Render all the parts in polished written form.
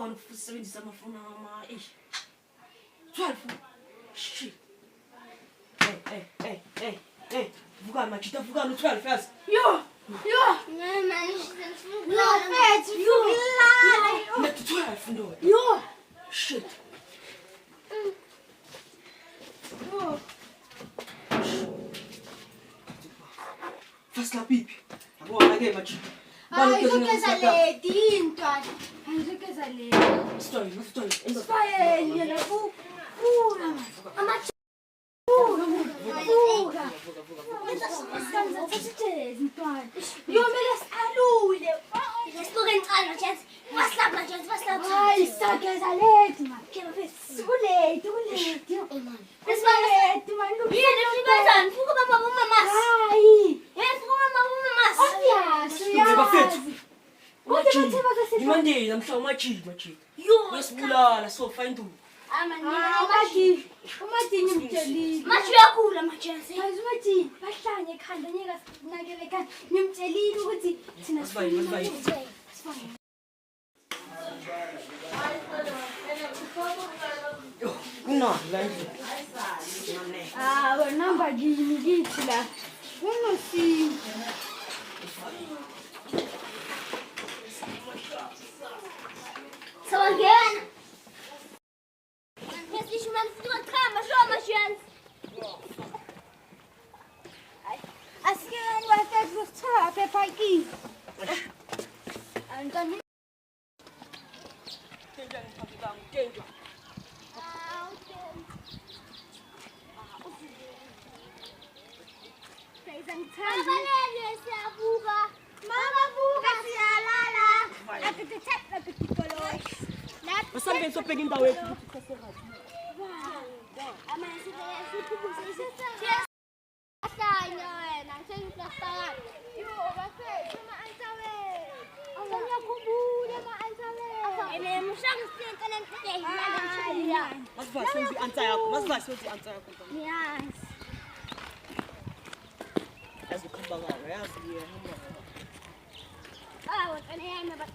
Angifuni ukusebenzisa amafoni ama-12. Shit. Hey. Vuka machita vuka no 12 yazi. Yo. Mama, ngifethu ngilala. Net 12 ndo. Yo. Shit. Yo. Fast la pipi. Yabona ke machita. Ayizogeza leti ntwana. Ayizogeza leti. Story. Sifaye yena vuka. Vuka. Isanza sasitshezi ntwana. Yomele salule. Ngisuke ngicala nje. Waslapha. Hayi sageza leti man. Kuleti. Kuleti man. Yini nibazani? Fuka baba mama. Hayi. Yes, mama. Obvious. Uthi batheba kahle. Imandeni namhla machita. Yo. Yesibulala so find you. Umathini ngimtshelile. Mathi uyakhula majesi. Hayi umathini bahlanye ekhanda nyeka nakele ekhanda. Ngimtshelile ukuthi thina Asibayi. No, landle. Namba gini githi la. Unosi. Sawangena. Ngesisho manje sizochama show majesi. Asikeni bafethu usithathe ephakini. Antani Abalele siyabuka. Mama buka siyalala. Asambe sopeka indawo yethu ukuthi seserathi. Amanzi siyasiphuzisa. Ahlanya wena, sengihlala. Yo, bafethu ma-ansawe. Ngiyakhumbula ma-ansawe. Ene mushangisinto lento. Masivase answer yakho. Yes. Yazukhamba ngayo, yazi yena. What an hand of it.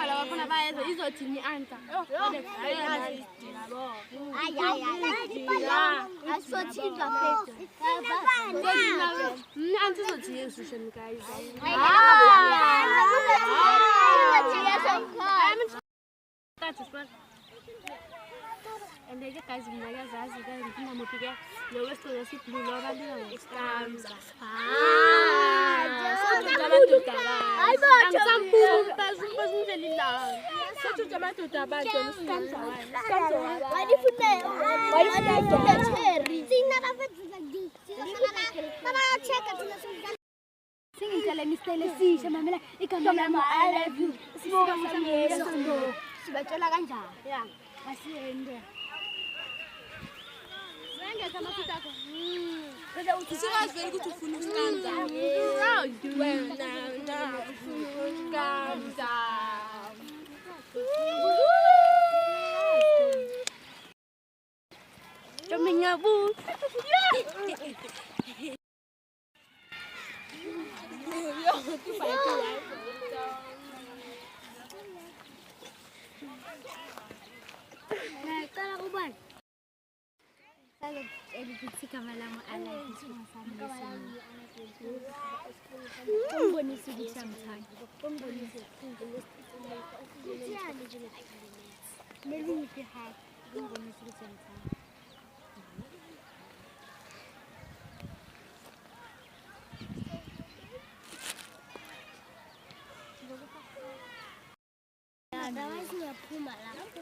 Bafuna bayenza izothini i-answer. Asothinga phezulu. I-answer izothini yesusheni guys. And I get guys in my guys, you guys in the Mopika, the rest of the city, you know, I Usingaziveli ukuthi ufuna usikanza. Wena ufuna usikanza. Dominyabu. Ngicela ubani. Elithi igama lami umbonise ukuthi amthanda. Meliphi hayi umbonise ukuthi amthanda. Otherwise ngiyaphuma lapho.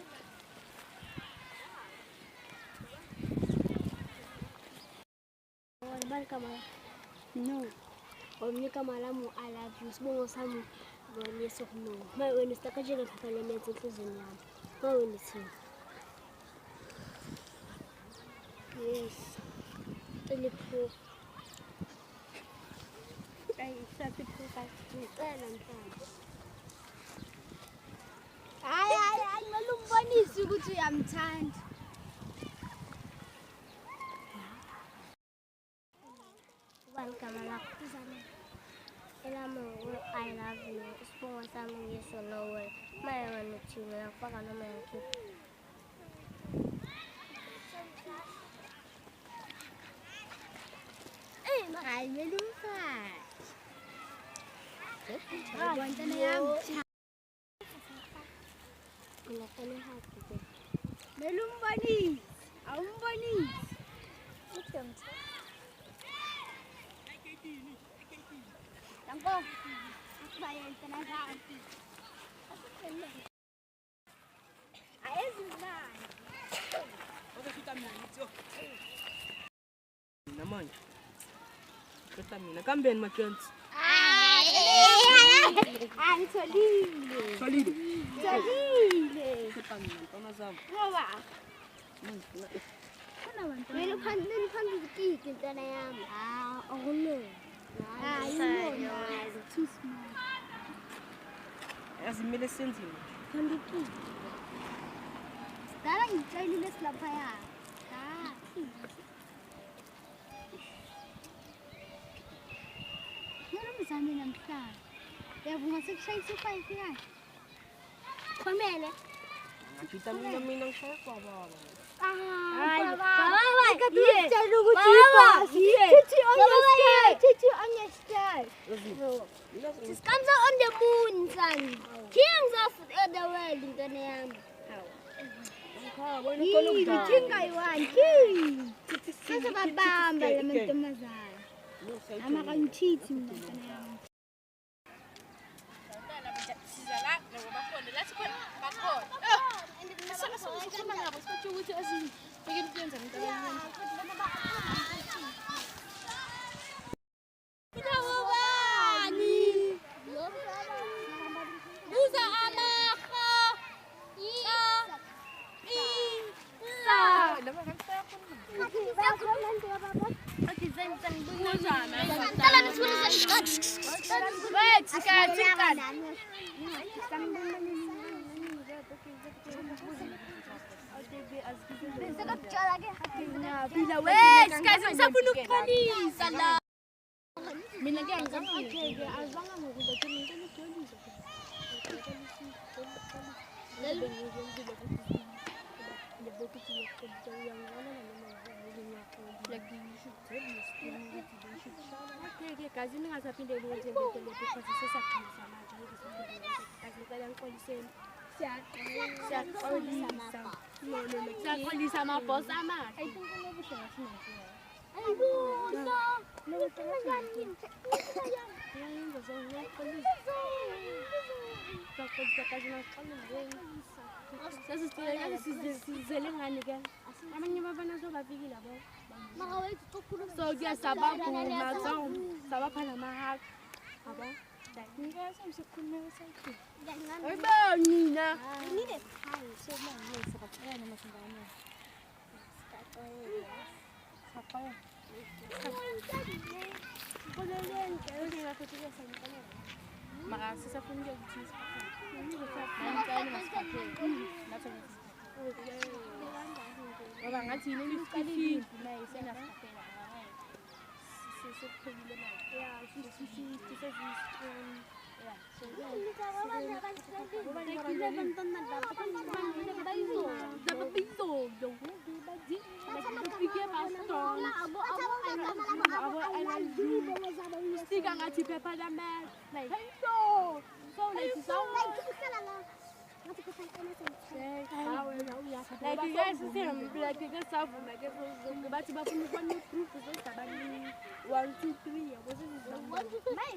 No. Omnika malamu I love you. Sibongo sami ngoniso no. Maye wena sitakajela thathale methe enhlizweni yami. Maye wena thina. Yes. Telefo. Ay, sabi ko kasi ngicela mfana. Ay, malumbonisi ukuthi uyamthanda. lower. My one is children, I forgot no man keep. Eh, makay melusa. Buwan na yan. Melum bani. Aum bani. Tangko. Bayan tenaga anti. Ayos na. Okay, kita mina. Naman. Kita mina. Kambien machons. Ang solide. Solide. Solide. Kita mina. Panazam. Wawa. Meron pan kita na yan. Ako na. Yun mo. Too small. Azimile sentin. Panduki. Sekarang Chinese lah ya. Meron bisa minang ka. Kaya bumasag siya suka yan. Pamela. Kita mina siya pa ba. Baba, katulian lugu cipa. Cici on the sky. Cici on the sky. Just comes out on the moon, son. Kings of the world in the name. King Taiwan, king. Kasi baba, malaman tumazal. Ama kang cheats mo na name. Kazi ni ngasa pinde ni nje mbele kwa sasa sana kazi kalian polisi siap polisi sama bos sama itu kan lebih sih ayo no teman yang bersama polisi takut kazi na sasa setelah si zelengan kan namanya baba nazo bapigila bo so dia sababu mazao sababu na mahak aba ngira sasa kuna sasa aba nina nina hai so mama ni sababu na mashindano sapa Polelen kaya nila kutulia sa kanila maka sasa punja cheese Baba ngathi nini fikile na isena sakela baba. Sisi phumile na. Yeah, sisi yeah. So like you guys see him like you guys have like but you want to proof so sabani 1 2 3 was it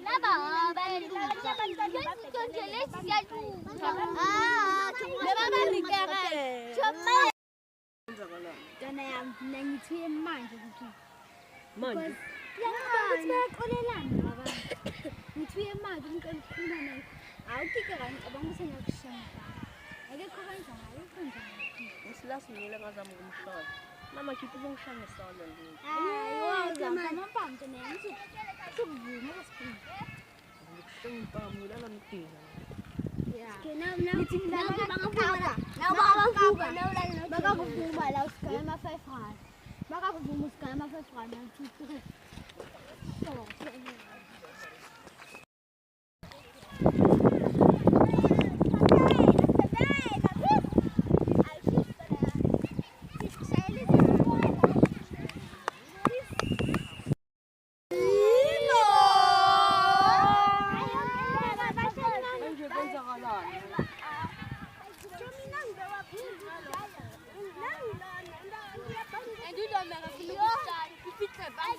laba bali Dana nangithi manje ukuthi Manje ya kolelan baba ngithi manje ngikukhuluma naye awukike kanti abangisena kushaya akekho kanjalo kanjalo Silasimile ngazama ukumhlola. Mama kithi bongishangisa nje. Hayi wazama mpampe nenzi. Sukuvuma kwasiphinde. Ngipamula la mtina. Yeah. Ngithi bangavuma. Bangavuma la usikaya ama 500. Bakavuma usikaya ama 500 2 3. And you don't make a few if it's a bad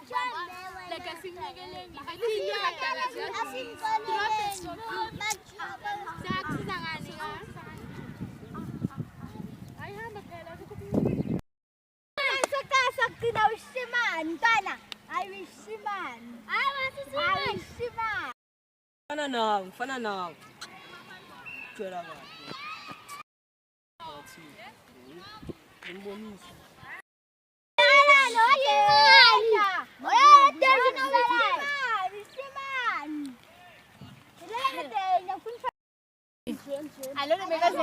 like a single Fana now. Chora ba. I don't make us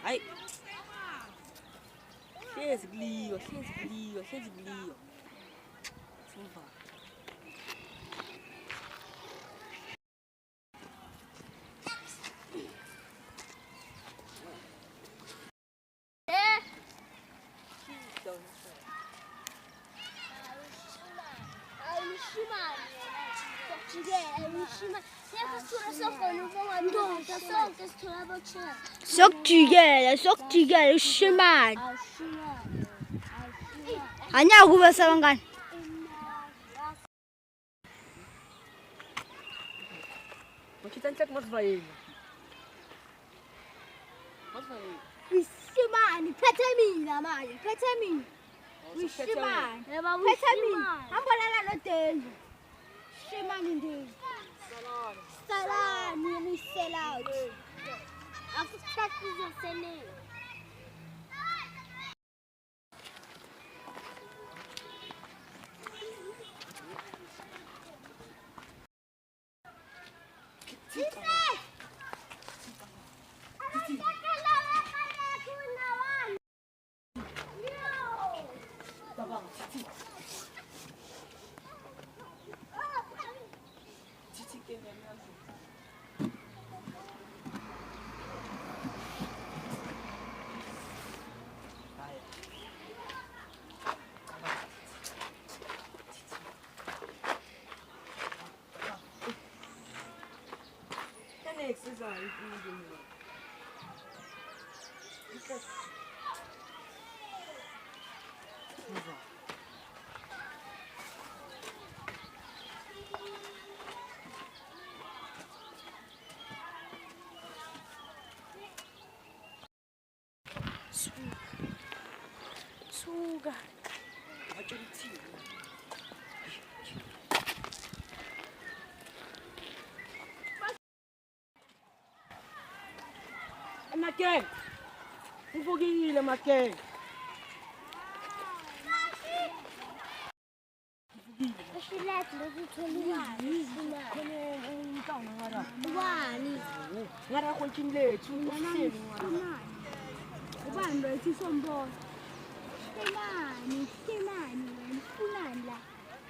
Ai. Hlezi kuliyo. Suva. 쏙지게 심한 아니야 구별사방간 Kita cek mas baik. 위시만 페타민이나 말이야 페타민 위시만 페타민 한번 알아놓대 시만인데 살아니 셀아웃 exercise. Sugar. Maquin, un poquillo, Maquin. Ngara kontin le tu ubambe isombo Simani mfunanda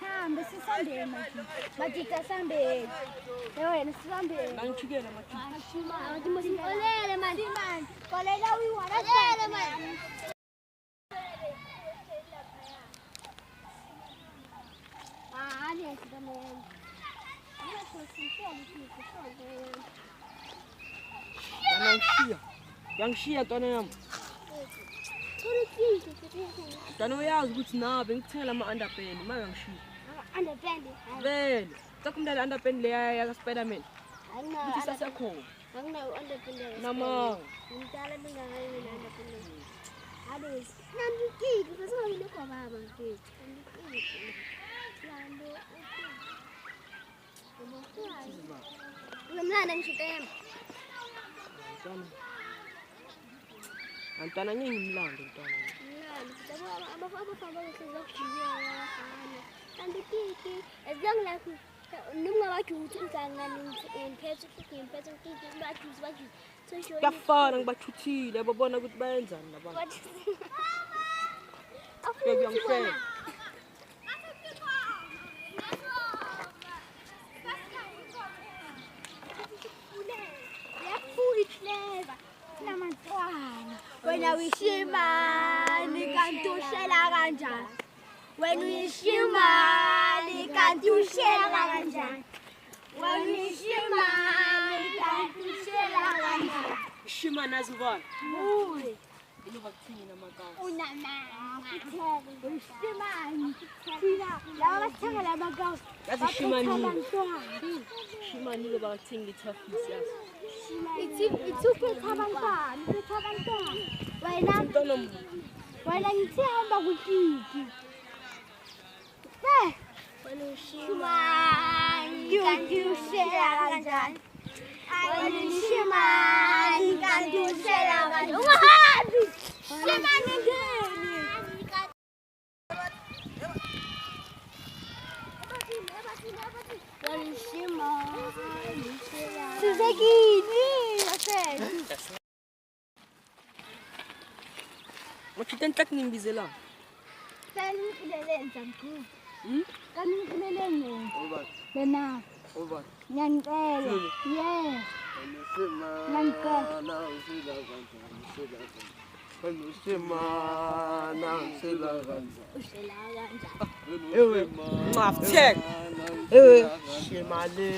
hambe sisambele majika sambele wena sisambele Nangchukela Maquin. athi musikolele manje kolela uyiwana kolele manje yes the man Yang Shia tona yam. Tana uyazi ukuthi nabe ngithengela ama-underpant ma yang Shia. Understand? Vele. Takumdala underpant leya ya Spiderman. Ukuthi sasekhona. Anginayo understand. Nama. Ngidala bengakayi mina understand. Ades. Nandikiki bese ngilokho baba mfethu. Nandikiki. Lando. Ngimlanda ngishitema. Antana ngimlanda ntwana. Abafana sizakujiyela abafana. Nandikiki. As long like nungabajuthi ngangani ngiphethe bajuthi Kuyafana ngibachuthile babona ukuthi bayenzani labantu. Kuyangishela. Wena uyishimani kanti ushela kanjani? Wena uyishimani kanti ushela kanjani? Wena uyishimani kanti ushela kanjani? Shima nazi ubani? Uy, Iluba kuthini namagama. unamanga. Uyishimani. Thina laba bathenga la magawu. Yazi Shimani. Abantwana. Shimani iluba kuthini lithafisi yazi. Ithuphetha abantwana, ithuphetha abantwana. Umntwana Wena ngithi hamba kuhliki. Wena uyishimani kanti ushela kanjani? Wena uyishimani kanti ushela kanjani? Ungahambi! Shimani ngeni! Wena uyishimani Sizekini! Machita ntlak nimbizela. Kani ngikhulele mkhulu. Hmm? Kani ngikhulele nini? Ubani? Bena, Ubani? ngiyanicela. Yeah. Ewe, Ngaftek. ewe, Shimane,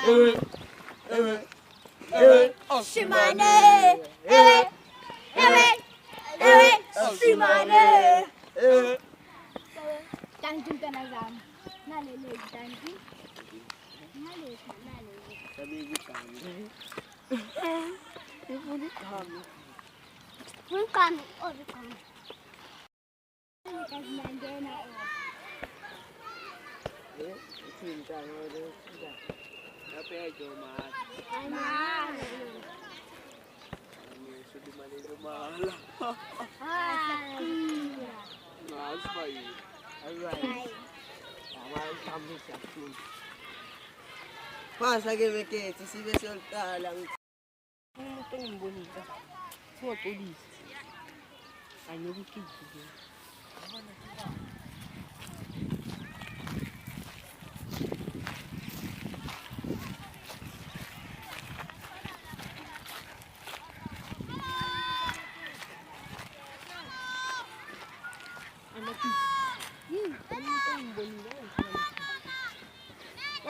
ewe, ewe, ewe, Shimane! Ewe! Ewe! Ewe! Shimane! ewe. Danke mntwana zami. Nalele danke. Nalele. Vulkan orkan. Kazimangena Pasa ke beketsi sibe soltala Umuntu engimbonile. Singaxolisi. Ayinokukiki.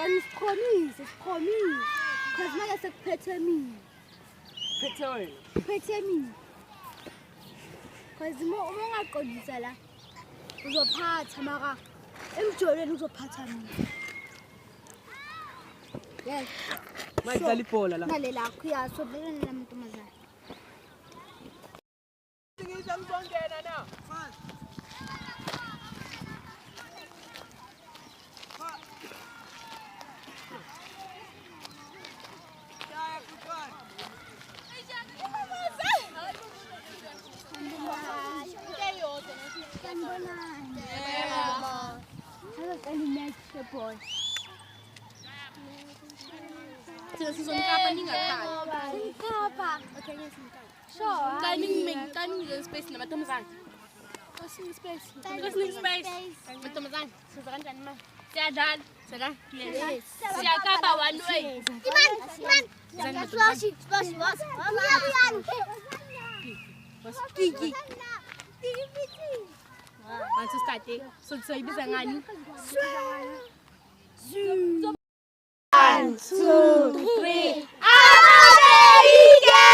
wena sikhomise. Cause manje sekuphethe mina. Phethe wena. Kuphethe mina. Cause uma ungaqondisa la uzophatha maka emjolweni uzophatha mina. Yes. Mayidlala ibhola la. Nale lakho yasobelana namantombazane. Ngizongena na. Sizomkapa ningakhali. Ngikapa. Okay, ngisimkapa. Sure. Kani ngize space namantombazane. Kosini space. Kosini space. Mantombazane, siza kanjani manje? Siyadlala. Siyadlala. Siyakapa one way. Iman. Splash. Kiki. Manje start. So siyibiza ngani? 1, 2, 3. America!